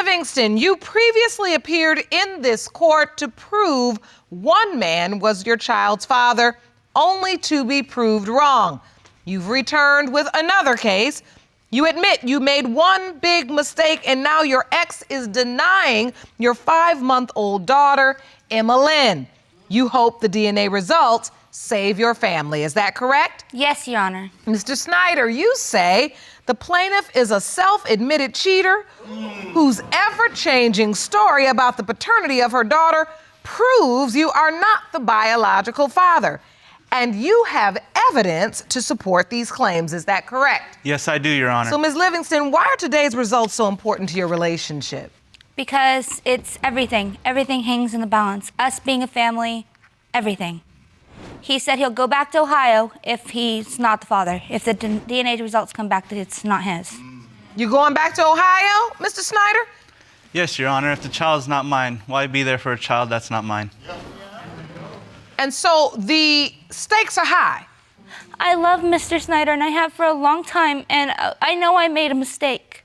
Livingston, you previously appeared in this court to prove one man was your child's father, only to be proved wrong. You've returned with another case. You admit you made one big mistake, and now your ex is denying your 5-month-old daughter, Mclain. You hope the DNA results save your family. Is that correct? Yes, Your Honor. Mr. Snyder, you say the plaintiff is a self-admitted cheater whose ever-changing story about the paternity of her daughter proves you are not the biological father. And you have evidence to support these claims. Is that correct? Yes, I do, Your Honor. So, Ms. Livingston, why are today's results so important to your relationship? Because it's everything. Everything hangs in the balance. Us being a family, everything. He said he'll go back to Ohio if he's not the father, if the DNA results come back that it's not his. You going back to Ohio, Mr. Snyder? Yes, Your Honor. If the child is not mine, why be there for a child that's not mine? And so the stakes are high. I love Mr. Snyder, and I have for a long time, and I know I made a mistake.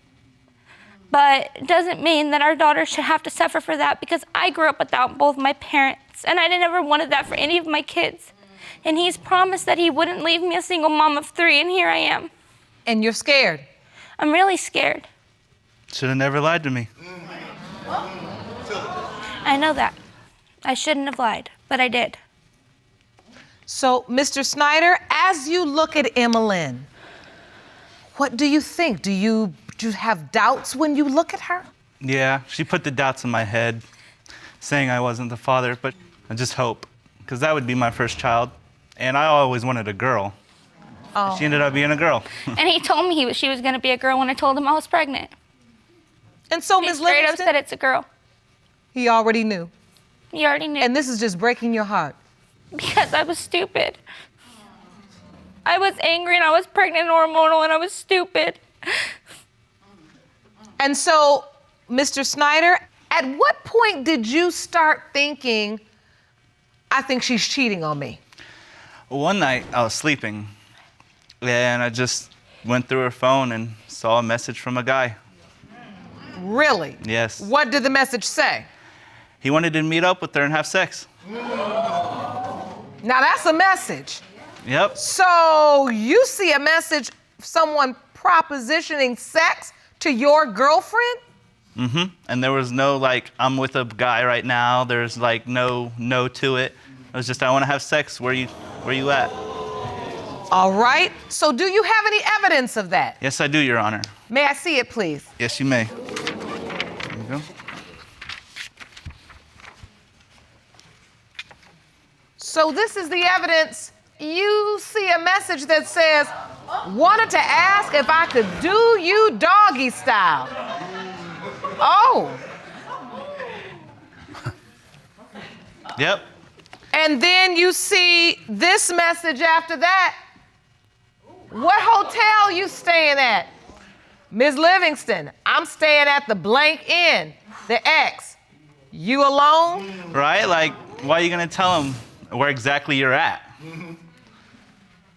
But it doesn't mean that our daughter should have to suffer for that, because I grew up without both my parents, and I never wanted that for any of my kids. And he's promised that he wouldn't leave me a single mom of 3, and here I am. And you're scared. I'm really scared. Should have never lied to me. I know that. I shouldn't have lied, but I did. So, Mr. Snyder, as you look at Mclain, what do you think? Do you have doubts when you look at her? Yeah, she put the doubts in my head, saying I wasn't the father, but I just hope, because that would be my first child. And I always wanted a girl. Oh. She ended up being a girl. And he told me she was going to be a girl when I told him I was pregnant. And so, He Ms. straight up Livingston, said it's a girl. he already knew. He already knew. And this is just breaking your heart. Because I was stupid. I was angry, and I was pregnant and hormonal, and I was stupid. And so, Mr. Snyder, at what point did you start thinking, I think she's cheating on me? One night, I was sleeping, and I just went through her phone and saw a message from a guy. Really? Yes. What did the message say? He wanted to meet up with her and have sex. Now that's a message. Yep. So you see a message, someone propositioning sex to your girlfriend? Mm-hmm. And there was no, like, I'm with a guy right now. There's, like, no to it. It was just, I want to have sex. Where you at? All right. So do you have any evidence of that? Yes, I do, Your Honor. May I see it, please? Yes, you may. There you go. So this is the evidence. You see a message that says, wanted to ask if I could do you doggy style. Oh. Yep. And then you see this message after that. What hotel you staying at? Ms. Livingston, I'm staying at the blank inn, the X. You alone? Right? Like, why are you going to tell him where exactly you're at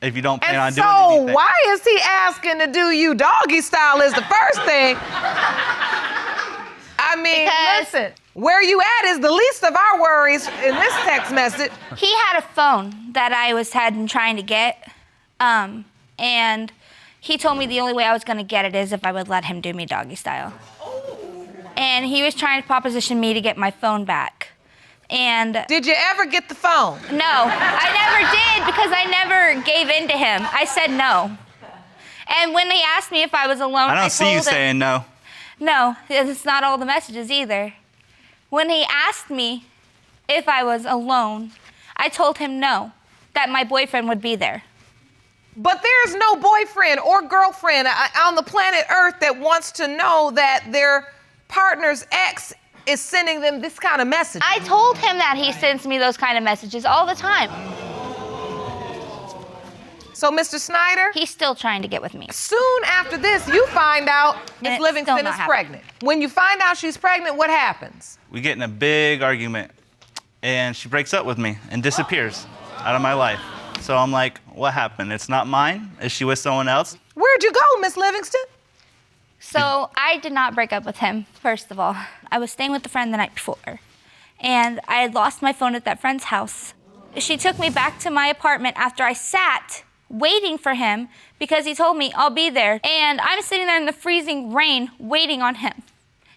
if you don't plan on doing anything? And so why is he asking to do you doggy style is the first thing. I mean, listen, where you at is the least of our worries in this text message. He had a phone that I had trying to get, and he told me the only way I was going to get it is if I would let him do me doggy style. And he was trying to proposition me to get my phone back. And did you ever get the phone? No, I never did, because I never gave in to him. I said no. And when he asked me if I was alone, I don't see you saying no. No, it's not all the messages either. When he asked me if I was alone, I told him no, that my boyfriend would be there. But there's no boyfriend or girlfriend on the planet Earth that wants to know that their partner's ex is sending them this kind of message. I told him that he sends me those kind of messages all the time. So, Mr. Snyder? He's still trying to get with me. Soon after this, you find out Ms. Livingston is pregnant. When you find out she's pregnant, what happens? We get in a big argument, and she breaks up with me and disappears out of my life. So I'm like, what happened? It's not mine? Is she with someone else? Where'd you go, Miss Livingston? So I did not break up with him, first of all. I was staying with a friend the night before, and I had lost my phone at that friend's house. She took me back to my apartment after I sat waiting for him because he told me, I'll be there. And I'm sitting there in the freezing rain waiting on him.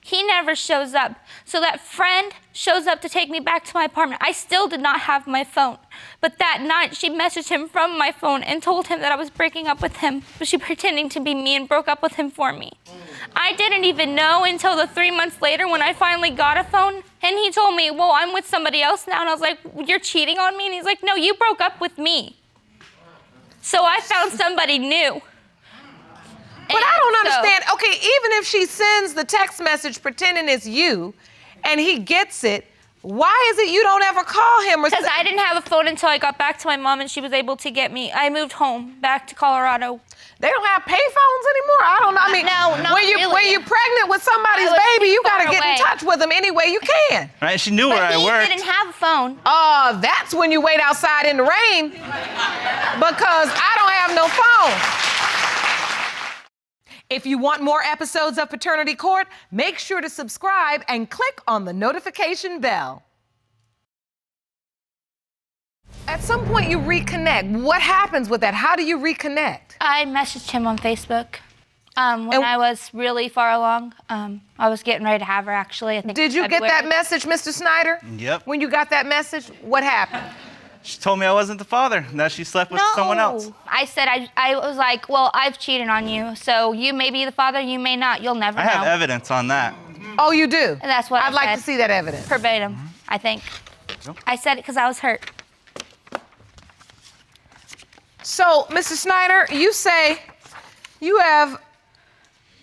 He never shows up. So that friend shows up to take me back to my apartment. I still did not have my phone. But that night, she messaged him from my phone and told him that I was breaking up with him. But she pretending to be me and broke up with him for me. I didn't even know until the 3 months later when I finally got a phone. And he told me, well, I'm with somebody else now. And I was like, you're cheating on me? And he's like, no, you broke up with me. So I found somebody new. But I don't understand. Okay, even if she sends the text message pretending it's you and he gets it, why is it you don't ever call him? Because I didn't have a phone until I got back to my mom and she was able to get me. I moved home back to Colorado. They don't have payphones anymore? I don't know. I mean, no, when you're pregnant with somebody's baby, you got to get in touch with them any way you can. Right? She knew where I worked. He didn't have a phone. That's when you wait outside in the rain because I don't have no phone. If you want more episodes of Paternity Court, make sure to subscribe and click on the notification bell. At some point, you reconnect. What happens with that? How do you reconnect? I messaged him on Facebook when I was really far along. I was getting ready to have her, actually. I think Did you get that message, Mr. Snyder? Yep. When you got that message, what happened? She told me I wasn't the father, and that she slept with someone else. I said, I was like, well, I've cheated on you, so you may be the father, you may not. You'll never know. I have evidence on that. Oh, you do? And that's what I'd like to see that evidence. Verbatim, I think. I said it because I was hurt. So, Mr. Snyder, you say you have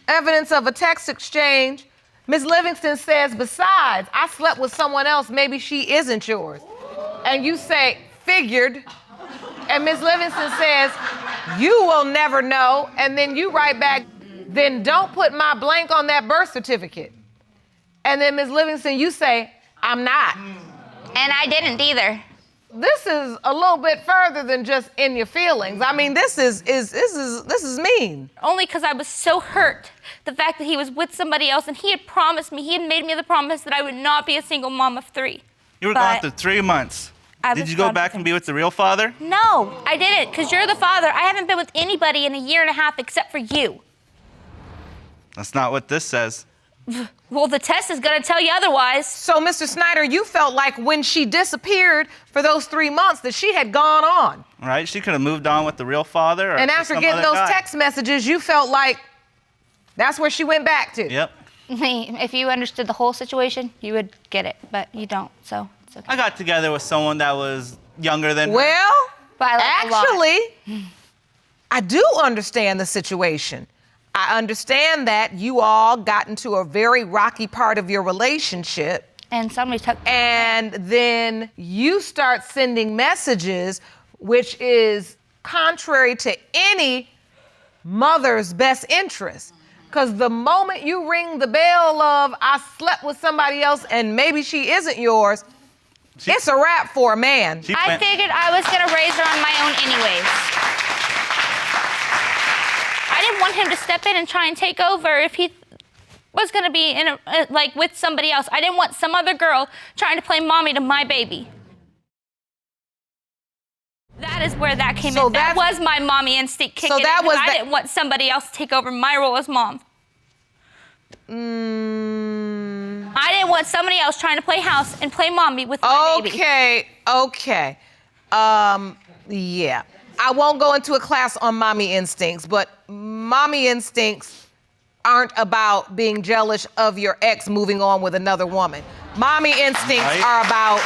evidence of a text exchange. Ms. Livingston says, besides, I slept with someone else, maybe she isn't yours. And you say, figured. And Ms. Livingston says, you will never know. And then you write back, then don't put my blank on that birth certificate. And then Ms. Livingston, you say, I'm not. And I didn't either. This is a little bit further than just in your feelings. I mean, this is mean. Only because I was so hurt. The fact that he was with somebody else and he had promised me, he had made me the promise that I would not be a single mom of 3. You were gone through 3 months. Did you go back and be with the real father? No, I didn't, because you're the father. I haven't been with anybody in a year and a half except for you. That's not what this says. Well, the test is going to tell you otherwise. So, Mr. Snyder, you felt like when she disappeared for those 3 months that she had gone on. Right? She could have moved on with the real father. Or and after getting those text messages, you felt like that's where she went back to. Yep. If you understood the whole situation, you would get it, but you don't, so it's okay. I got together with someone that was younger than her. Well, But actually, I do understand the situation. I understand that you all got into a very rocky part of your relationship. And somebody took... And then you start sending messages, which is contrary to any mother's best interest. Because the moment you ring the bell of, I slept with somebody else and maybe she isn't yours, it's a wrap for a man. I figured I was going to raise her on my own anyways. I didn't want him to step in and try and take over if he was going to be in with somebody else. I didn't want some other girl trying to play mommy to my baby. That is where that came in. That was my mommy instinct kicking in. I didn't want somebody else to take over my role as mom. I didn't want somebody else trying to play house and play mommy with my baby. Okay. Yeah. I won't go into a class on mommy instincts, but mommy instincts aren't about being jealous of your ex moving on with another woman. Mommy instincts are about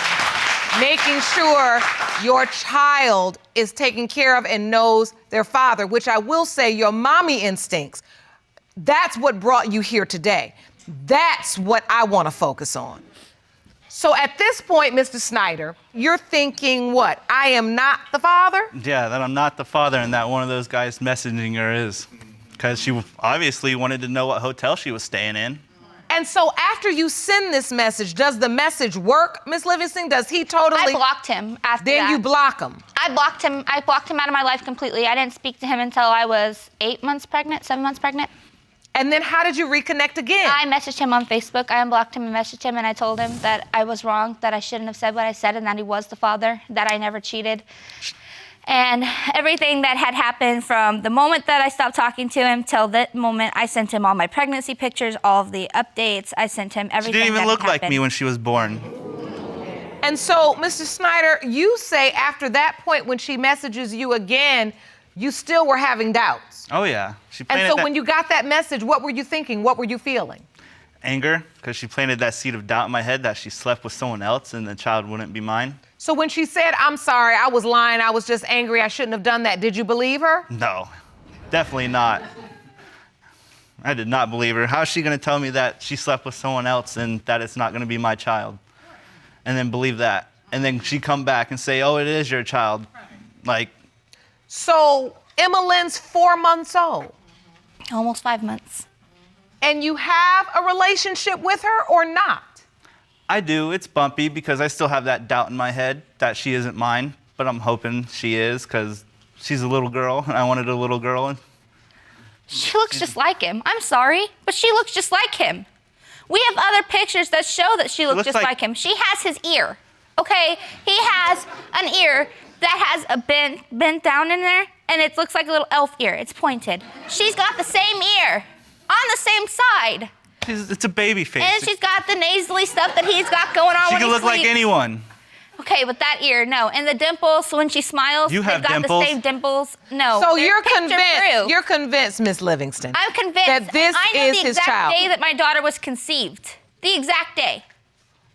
making sure your child is taken care of and knows their father, which I will say your mommy instincts, that's what brought you here today. That's what I want to focus on. So at this point, Mr. Snyder, you're thinking what? I am not the father? Yeah, that I'm not the father and that one of those guys messaging her is. Because she obviously wanted to know what hotel she was staying in. And so after you send this message, does the message work, Ms. Livingston? Does he totally... I blocked him after that. Then you block him. I blocked him out of my life completely. I didn't speak to him until I was 7 months pregnant. And then how did you reconnect again? I messaged him on Facebook. I unblocked him and messaged him, and I told him that I was wrong, that I shouldn't have said what I said, and that he was the father, that I never cheated. And everything that had happened from the moment that I stopped talking to him till that moment, I sent him all my pregnancy pictures, all of the updates. I sent him everything. She didn't even look like happened. me when she was born. And so, Mr. Snyder, you say after that point when she messages you again, you still were having doubts. Oh yeah. She And planted so that when you got that message, what were you thinking? What were you feeling? anger, because she planted that seed of doubt in my head that she slept with someone else and the child wouldn't be mine. So when she said, I'm sorry, I was lying, I was just angry, I shouldn't have done that, did you believe her? No, definitely not. I did not believe her. How is she going to tell me that she slept with someone else and that it's not going to be my child? And then believe that. And then she come back and say, oh, it is your child. Like. So Emmeline's 4 months old. Almost 5 months. And you have a relationship with her or not? I do. It's bumpy because I still have that doubt in my head that she isn't mine. But I'm hoping she is because she's a little girl and I wanted a little girl. She looks just like him. I'm sorry, but she looks just like him. We have other pictures that show that she looks just like him. She has his ear, okay? He has an ear that has a bent down in there, and it looks like a little elf ear. It's pointed. She's got the same ear on the same side. It's a baby face. And she's got the nasally stuff that he's got going on She when he can look like sleeps. anyone. Okay, but that ear, no. And the dimples, so when she smiles, You have they've got dimples? the same dimples. No. So they're you're picture convinced, proof. you're convinced, Miss Livingston. I'm convinced that this I knew is the his exact child. day that my daughter was conceived. The exact day.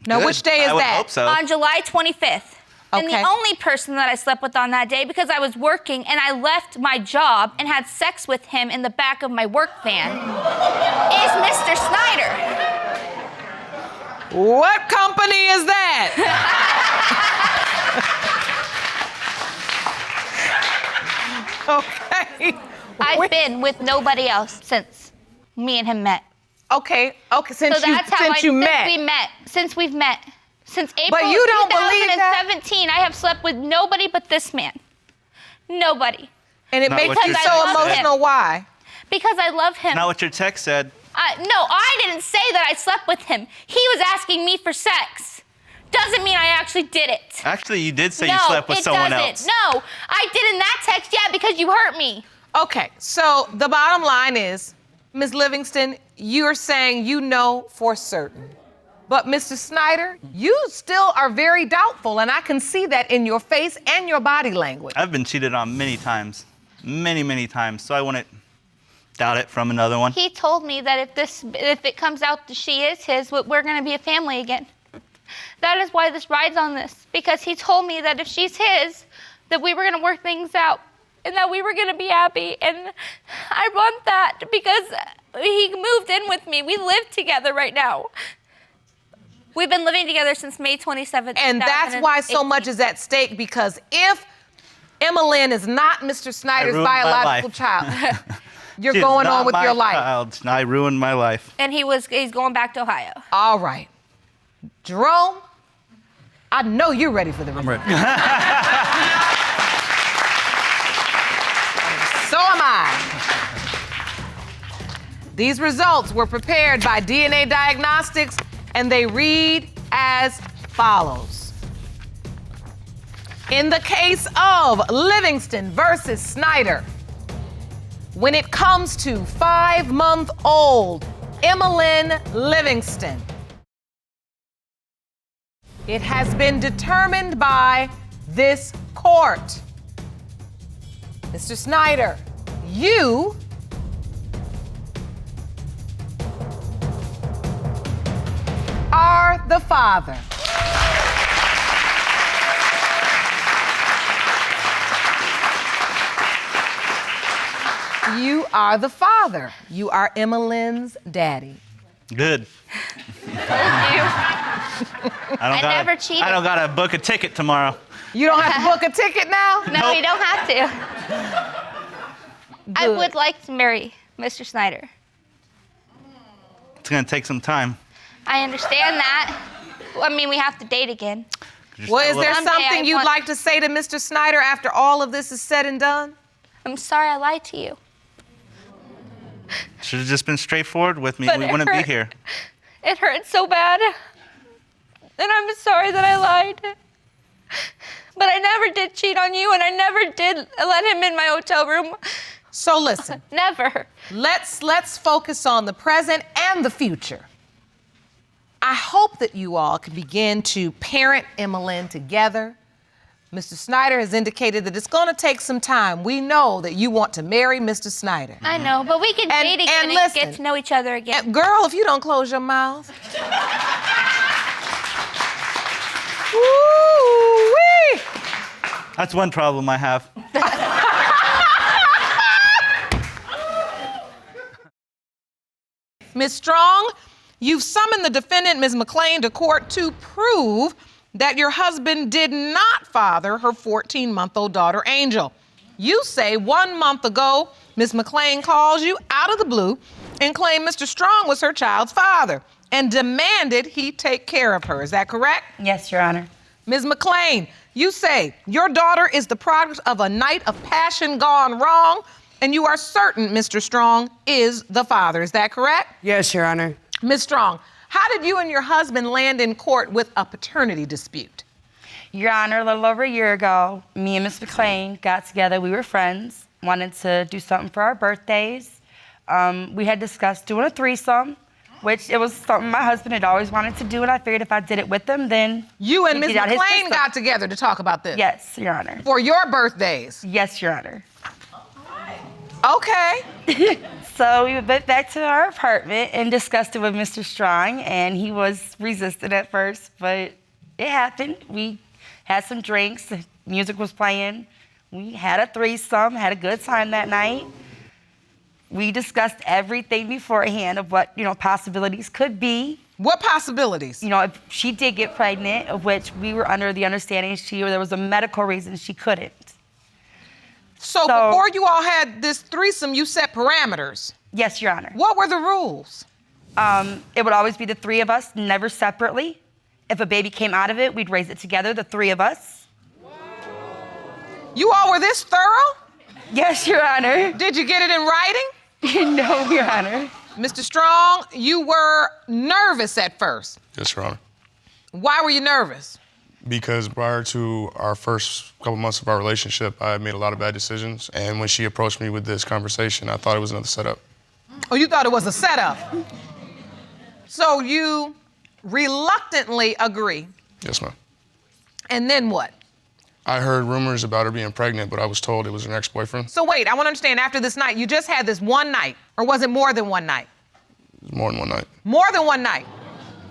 Now, Good. which day is I would that? hope so. On July 25th. And Okay. the only person that I slept with on that day, because I was working and I left my job and had sex with him in the back of my work van, is Mr. Snyder. What company is that? Okay. I've been with nobody else since me and him met. Okay, since So that's how since you met. Since we've met. Since April But you don't believe that? 2017, I have slept with nobody but this man. Nobody. And it Not makes what you you so said. emotional. Why? Because I love him. Not what your text said. No, I didn't say that I slept with him. He was asking me for sex. Doesn't mean I actually did it. Actually, you did say no, you slept with it someone doesn't. else. No, I did in that text, yeah, because you hurt me. Okay, so the bottom line is, Ms. Livingston, you're saying you know for certain. But Mr. Snyder, you still are very doubtful, and I can see that in your face and your body language. I've been cheated on many times. Many, many times. So I wouldn't doubt it from another one. He told me that if it comes out that she is his, we're gonna be a family again. That is why this rides on this, because he told me that if she's his, that we were gonna work things out and that we were gonna be happy. And I want that because he moved in with me. We live together right now. We've been living together since May 27th. And that's why so 2018. much is at stake, because if Emmeline is not Mr. Snyder's ruined my biological life. child, you're She is going not on with my your life. child. I ruined my life. And he's going back to Ohio. All right. Jerome, I know you're ready for the I'm result. ready. So am I. These results were prepared by DNA Diagnostics, and they read as follows. In the case of Livingston versus Snyder, when it comes to 5-month-old Emmeline Livingston, it has been determined by this court. Mr. Snyder, you are the father. You are the father. You are Emmeline's daddy. Good. I never cheated. I don't gotta book a ticket tomorrow. You don't have to book a ticket now? No, Nope. you don't have to. I Good. would like to marry Mr. Snyder. It's gonna take some time. I understand that. I mean, we have to date again. Well, is there Someday I something you'd want- like to say to Mr. Snyder after all of this is said and done? I'm sorry I lied to you. Should have just been straightforward with me. But We it wouldn't be hurt. here. It hurt so bad. And I'm sorry that I lied. But I never did cheat on you, and I never did let him in my hotel room. So listen, Never. let's focus on the present and the future. I hope that you all can begin to parent Mclain together. Mr. Snyder has indicated that it's going to take some time. We know that you want to marry Mr. Snyder. I know, but we can date again and listen, get to know each other again. Girl, if you don't close your mouth. Woo-wee. That's one problem I have. Ms. Strong, you've summoned the defendant, Ms. Mclain, to court to prove that your husband did not father her 14-month-old daughter, Angel. You say 1 month ago, Ms. Mclain calls you out of the blue and claimed Mr. Strong was her child's father and demanded he take care of her. Is that correct? Yes, Your Honor. Ms. Mclain, you say your daughter is the product of a night of passion gone wrong, and you are certain Mr. Strong is the father. Is that correct? Yes, Your Honor. Ms. Strong, how did you and your husband land in court with a paternity dispute? Your Honor, a little over a year ago, me and Ms. Mclain got together. We were friends, wanted to do something for our birthdays. We had discussed doing a threesome, which it was something my husband had always wanted to do, and I figured if I did it with him, then You and he'd Ms. get out his Mclain system. got together to talk about this? Yes, Your Honor. For your birthdays? Yes, Your Honor. Okay. So we went back to our apartment and discussed it with Mr. Strong, and he was resistant at first, but it happened. We had some drinks, the music was playing. We had a threesome, had a good time that night. We discussed everything beforehand of what, possibilities could be. What possibilities? If she did get pregnant, of which we were under the understanding there was a medical reason she couldn't. So before you all had this threesome, you set parameters. Yes, Your Honor. What were the rules? It would always be the three of us, never separately. If a baby came out of it, we'd raise it together, the three of us. You all were this thorough? Yes, Your Honor. Did you get it in writing? No, Your Honor. Mr. Strong, you were nervous at first. Yes, Your Honor. Why were you nervous? Because prior to our first couple months of our relationship, I had made a lot of bad decisions. And when she approached me with this conversation, I thought it was another setup. Oh, you thought it was a setup? So you reluctantly agree. Yes, ma'am. And then what? I heard rumors about her being pregnant, but I was told it was an ex-boyfriend. So wait, I want to understand, after this night, you just had this one night, or was it more than one night? It was more than one night. More than one night.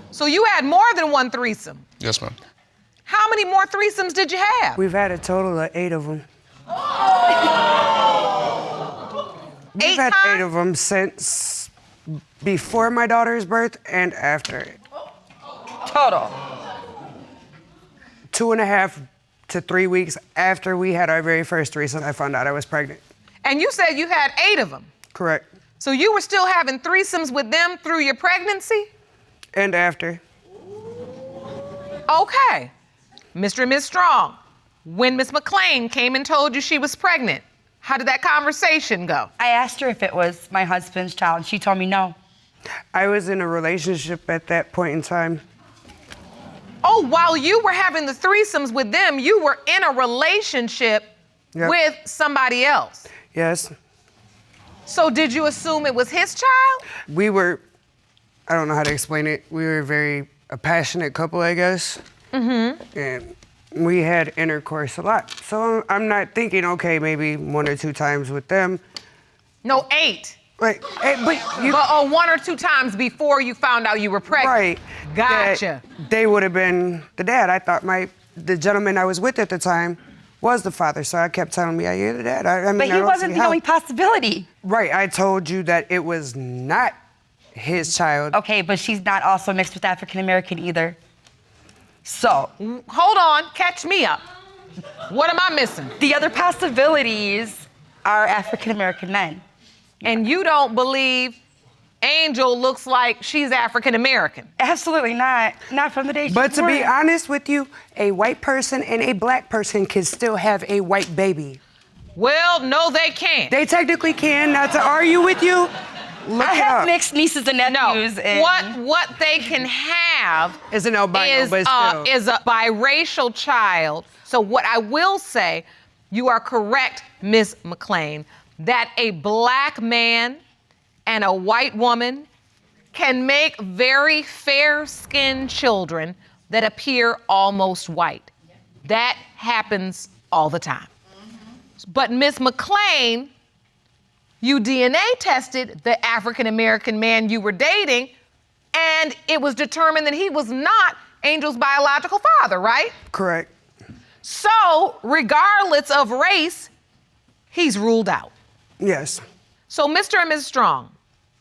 So you had more than one threesome. Yes, ma'am. How many more threesomes did you have? We've had a total of 8 of them. We've had 8 of them since before my daughter's birth and after it. Total. 2.5 to 3 weeks after we had our very first threesome, I found out I was pregnant. And you said you had 8 of them. Correct. So you were still having threesomes with them through your pregnancy? And after. Okay. Mr. and Ms. Strong, when Ms. Mclain came and told you she was pregnant, how did that conversation go? I asked her if it was my husband's child, and she told me no. I was in a relationship at that point in time. Oh, while you were having the threesomes with them, you were in a relationship Yep. with somebody else. Yes. So did you assume it was his child? We were, I don't know how to explain it. We were a passionate couple, I guess. Mm-hmm. And we had intercourse a lot. So I'm not thinking, okay, maybe 1 or 2 times with them. No, 8. Right. But you. But 1 or 2 times before you found out you were pregnant. Right. Gotcha. That they would have been the dad. I thought the gentleman I was with at the time was the father, so I kept telling me, yeah, you're the dad. I mean, But I he don't wasn't see the how. only possibility. Right, I told you that it was not his child. Okay, but she's not also mixed with African American either. So, Hold on, catch me up. What am I missing? the other possibilities are African American men. And you don't believe Angel looks like she's African American? Absolutely not. Not from the day she But was to be born. honest with you, a white person and a black person can still have a white baby. Well, no, they can't. They technically can, not to argue with you, Look I it have up. mixed nieces and No, nephews. and what they can have It's an albino, but still. is a biracial child. So what I will say, you are correct, Ms. Mclain, that a black man and a white woman can make very fair-skinned children that appear almost white. That happens all the time. But Ms. Mclain, you DNA tested the African-American man you were dating, and it was determined that he was not Angel's biological father, right? Correct. So, regardless of race, he's ruled out. Yes. So, Mr. and Ms. Strong,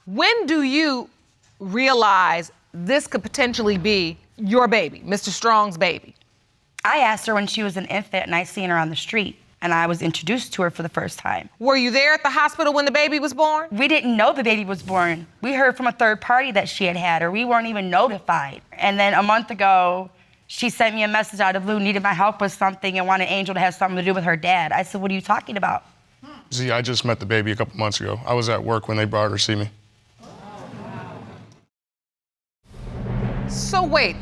when do you realize this could potentially be your baby, Mr. Strong's baby? I asked her when she was an infant and I seen her on the street and I was introduced to her for the first time. Were you there at the hospital when the baby was born? We didn't know the baby was born. We heard from a third party that she had her. We weren't even notified. And then a month ago, she sent me a message out of the blue, needed my help with something and wanted Angel to have something to do with her dad. I said, what are you talking about? See, I just met the baby a couple months ago. I was at work when they brought her to see me. So wait,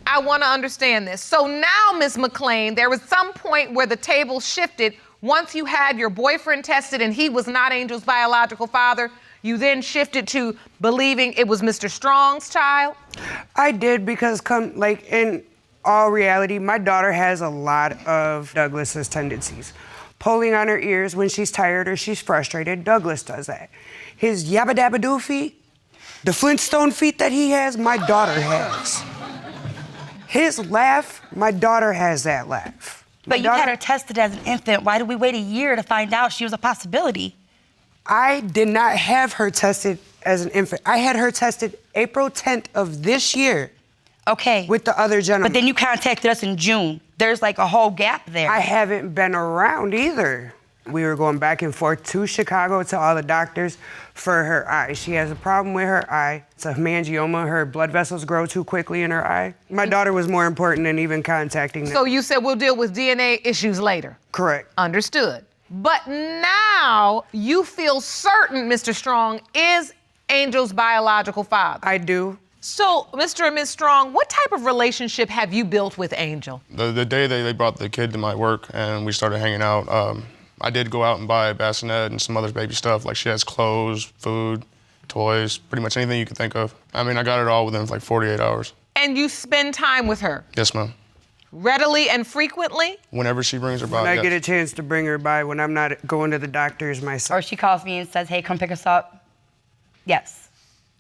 I want to understand this. So now, Ms. Mclain, there was some point where the table shifted. Once you had your boyfriend tested and he was not Angel's biological father, you then shifted to believing it was Mr. Strong's child? I did because in all reality, my daughter has a lot of Douglas's tendencies. Pulling on her ears when she's tired or she's frustrated, Douglas does that. His yabba dabba doo feet, the Flintstone feet that he has, my daughter has. His laugh, my daughter has that laugh. But you had her tested as an infant. Why did we wait a year to find out she was a possibility? I did not have her tested as an infant. I had her tested April 10th of this year. Okay. With the other gentleman. But then you contacted us in June. There's like a whole gap there. I haven't been around either. We were going back and forth to Chicago to all the doctors for her eye. She has a problem with her eye. It's a hemangioma. Her blood vessels grow too quickly in her eye. My daughter was more important than even contacting them. So you said we'll deal with DNA issues later. Correct. Understood. But now you feel certain Mr. Strong is Angel's biological father. I do. So, Mr. and Ms. Strong, what type of relationship have you built with Angel? The day they brought the kid to my work and we started hanging out, I did go out and buy a bassinet and some other baby stuff. Like she has clothes, food, toys, pretty much anything you could think of. I mean, I got it all within like 48 hours. And you spend time with her? Yes, ma'am. Readily and frequently? Whenever she brings her by, When I yes. get a chance to bring her by, when I'm not going to the doctors myself. Or she calls me and says, hey, come pick us up. Yes.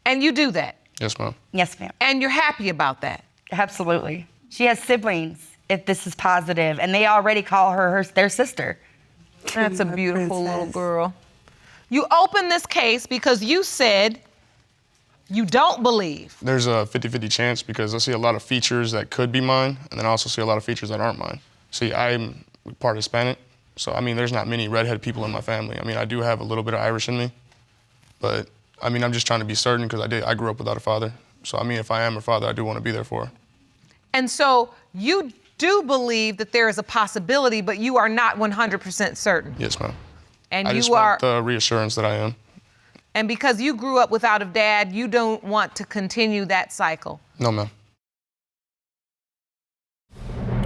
And you do that? Yes, ma'am. Yes, ma'am. And you're happy about that? Absolutely. She has siblings, if this is positive, and they already call her their sister. That's a beautiful little girl. You opened this case because you said you don't believe. There's a 50-50 chance because I see a lot of features that could be mine, and then I also see a lot of features that aren't mine. See, I'm part Hispanic, so I mean, there's not many redhead people in my family. I mean, I do have a little bit of Irish in me, but I mean, I'm just trying to be certain because I grew up without a father. So I mean, if I am her father, I do want to be there for her. And so you do believe that there is a possibility, but you are not 100% certain. Yes, ma'am. And I you just are. want the reassurance that I am. And because you grew up without a dad, you don't want to continue that cycle. No, ma'am.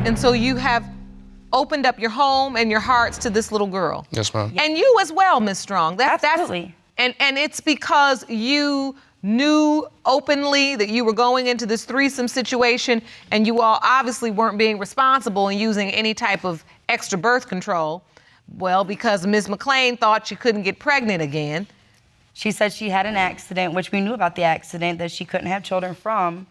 And so you have opened up your home and your hearts to this little girl. Yes, ma'am. And you as well, Ms. Strong. Absolutely. And it's because you knew openly that you were going into this threesome situation and you all obviously weren't being responsible and using any type of extra birth control. Well, because Ms. Mclain thought she couldn't get pregnant again. She said she had an accident, which we knew about the accident, that she couldn't have children from.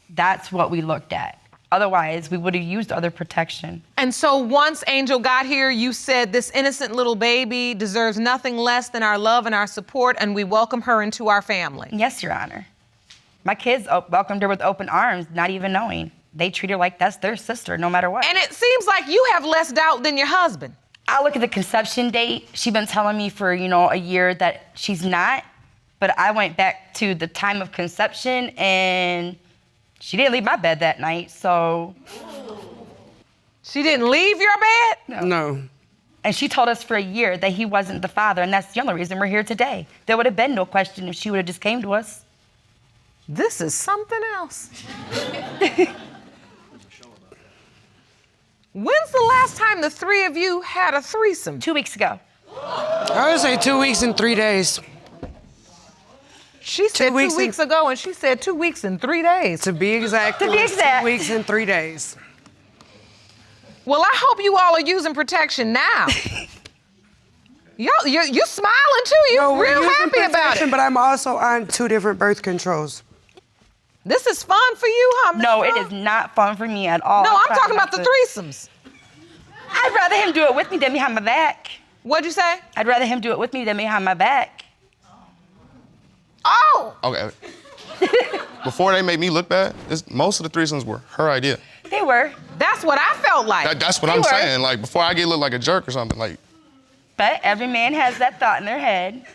That's what we looked at. Otherwise, we would have used other protection. And so once Angel got here, you said this innocent little baby deserves nothing less than our love and our support, and we welcome her into our family. Yes, Your Honor. My kids welcomed her with open arms, not even knowing. They treat her like that's their sister, no matter what. And it seems like you have less doubt than your husband. I look at the conception date. She's been telling me for, a year that she's not, but I went back to the time of conception and she didn't leave my bed that night, so. She didn't leave your bed? No. And she told us for a year that he wasn't the father, and that's the only reason we're here today. There would have been no question if she would have just came to us. This is something else. When's the last time the three of you had a threesome? 2 weeks ago. I would say 2 weeks and 3 days. She said 2 weeks ago, and she said 2 weeks and 3 days. To be exact. To be exact. 2 weeks and 3 days. Well, I hope you all are using protection now. You smiling too. You're We're real using happy about protection, it. But I'm also on 2 different birth controls. This is fun for you, huh, Ms. No, it Strong? is not fun for me at all. No, I'm talking about the threesomes. I'd rather him do it with me than behind my back. What'd you say? I'd rather him do it with me than behind my back. Oh! Okay. Before they made me look bad, most of the threesomes were her idea. They were. That's what I felt like. That's what They I'm were. saying. Like, before I get look like a jerk or something, like, But every man has that thought in their head.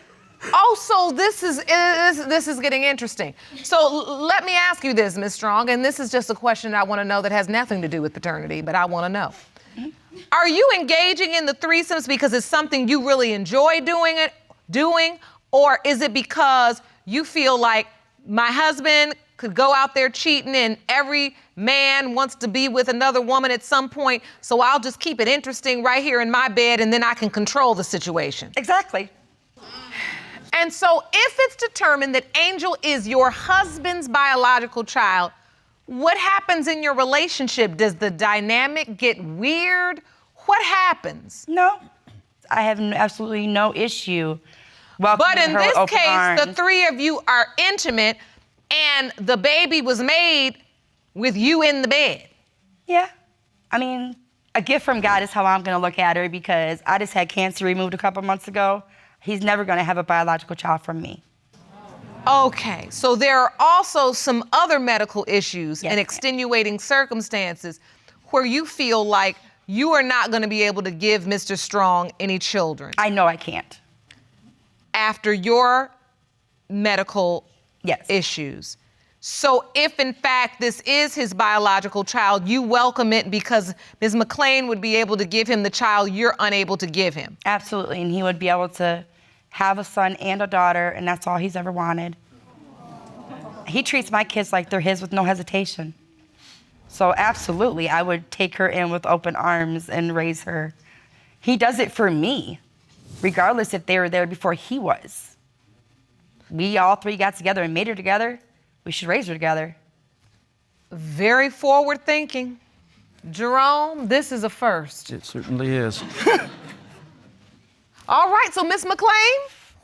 Oh, so this is getting interesting. So let me ask you this, Ms. Strong, and this is just a question I want to know that has nothing to do with paternity, but I want to know. Are you engaging in the threesomes because it's something you really enjoy doing, or is it because you feel like my husband could go out there cheating and every man wants to be with another woman at some point, so I'll just keep it interesting right here in my bed and then I can control the situation? Exactly. And so if it's determined that Angel is your husband's biological child, what happens in your relationship? Does the dynamic get weird? What happens? No, I have absolutely no issue. But in her with this open case, arms. the three of you are intimate and the baby was made with you in the bed. Yeah. I mean, a gift from God is how I'm going to look at her because I just had cancer removed a couple months ago. He's never going to have a biological child from me. Okay, so there are also some other medical issues Yes, and ma'am. extenuating circumstances where you feel like you are not going to be able to give Mr. Strong any children I know I can't. after your medical Yes. issues. So if in fact this is his biological child, you welcome it because Ms. Mclain would be able to give him the child you're unable to give him. Absolutely. And he would be able to have a son and a daughter, and that's all he's ever wanted. He treats my kids like they're his with no hesitation. So absolutely, I would take her in with open arms and raise her. He does it for me, regardless if they were there before he was. We all three got together and made her together. We should raise her together. Very forward thinking. Jerome, this is a first. It certainly is. All right, so Ms. McLean,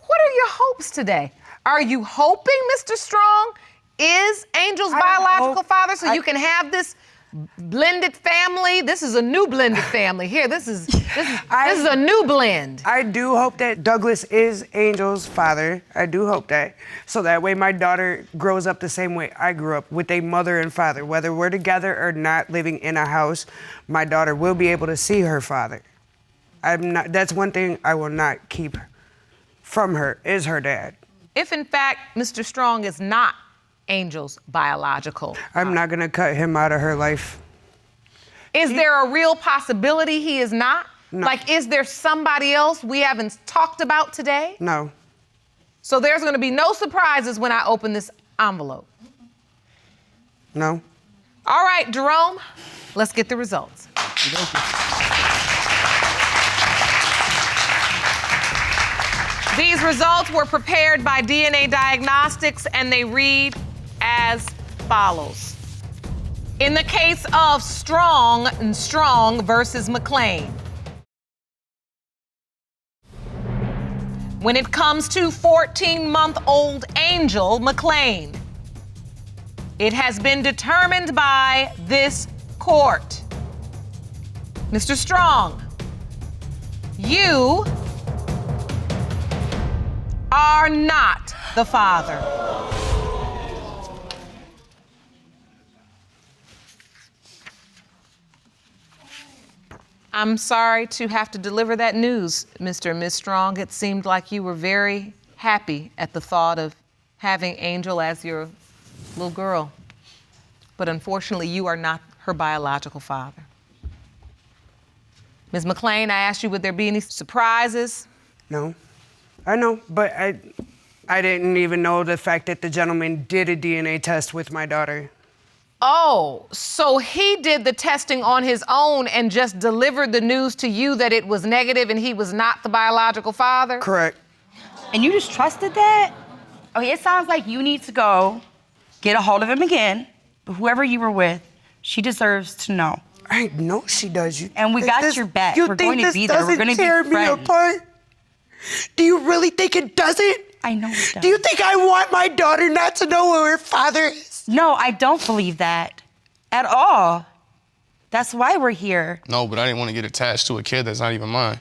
what are your hopes today? Are you hoping Mr. Strong is Angel's biological father so you can have this blended family? This is a new blended family. Here, this is a new blend. I do hope that Douglas is Angel's father. I do hope that. So that way my daughter grows up the same way I grew up, with a mother and father. Whether we're together or not living in a house, my daughter will be able to see her father. That's one thing I will not keep from her, is her dad. If in fact Mr. Strong is not Angel's biological, I'm not gonna cut him out of her life. is there a real possibility he is not? No. Like, is there somebody else we haven't talked about today? No. So there's gonna be no surprises when I open this envelope. No. All right, Jerome, let's get the results. These results were prepared by DNA Diagnostics and they read as follows. In the case of Strong versus Mclain, when it comes to 14-month-old Angel Mclain, it has been determined by this court. Mr. Strong, you are not the father. I'm sorry to have to deliver that news, Mr. and Ms. Strong. It seemed like you were very happy at the thought of having Angel as your little girl. But unfortunately, you are not her biological father. Ms. Mclain, I asked you, would there be any surprises? No. I know, but I didn't even know the fact that the gentleman did a DNA test with my daughter. Oh, so he did the testing on his own and just delivered the news to you that it was negative and he was not the biological father? Correct. And you just trusted that? Okay, it sounds like you need to go get a hold of him again. But whoever you were with, she deserves to know. I know she does. And we got your back. You We're think going to this be there. We're doesn't going to tear be me friends. apart? Do you really think it doesn't? I know it does. Do you think I want my daughter not to know who her father is? No, I don't believe that at all. That's why we're here. No, but I didn't want to get attached to a kid that's not even mine.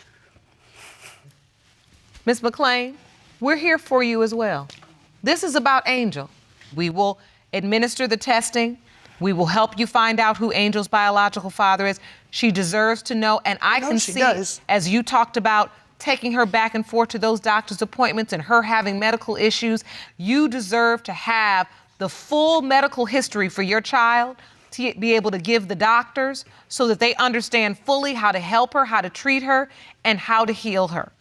Ms. Mclain, we're here for you as well. This is about Angel. We will administer the testing. We will help you find out who Angel's biological father is. She deserves to know, and I can see, as you talked about, taking her back and forth to those doctor's appointments and her having medical issues, you deserve to have the full medical history for your child to be able to give the doctors so that they understand fully how to help her, how to treat her, and how to heal her.